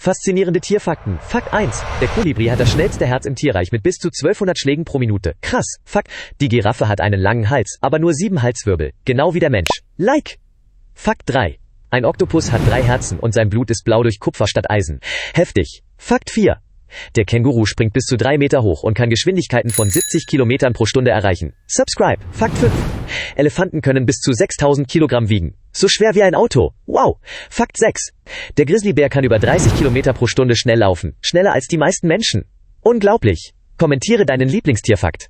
Faszinierende Tierfakten. Fakt 1. Der Kolibri hat das schnellste Herz im Tierreich mit bis zu 1200 Schlägen pro Minute. Krass. Fakt. Die Giraffe hat einen langen Hals, aber nur 7 Halswirbel. Genau wie der Mensch. Like. Fakt 3. Ein Oktopus hat 3 Herzen und sein Blut ist blau durch Kupfer statt Eisen. Heftig. Fakt 4. Der Känguru springt bis zu 3 Meter hoch und kann Geschwindigkeiten von 70 Kilometern pro Stunde erreichen. Subscribe. Fakt 5. Elefanten können bis zu 6000 Kilogramm wiegen. So schwer wie ein Auto. Wow. Fakt 6. Der Grizzlybär kann über 30 Kilometer pro Stunde schnell laufen. Schneller als die meisten Menschen. Unglaublich. Kommentiere deinen Lieblingstierfakt.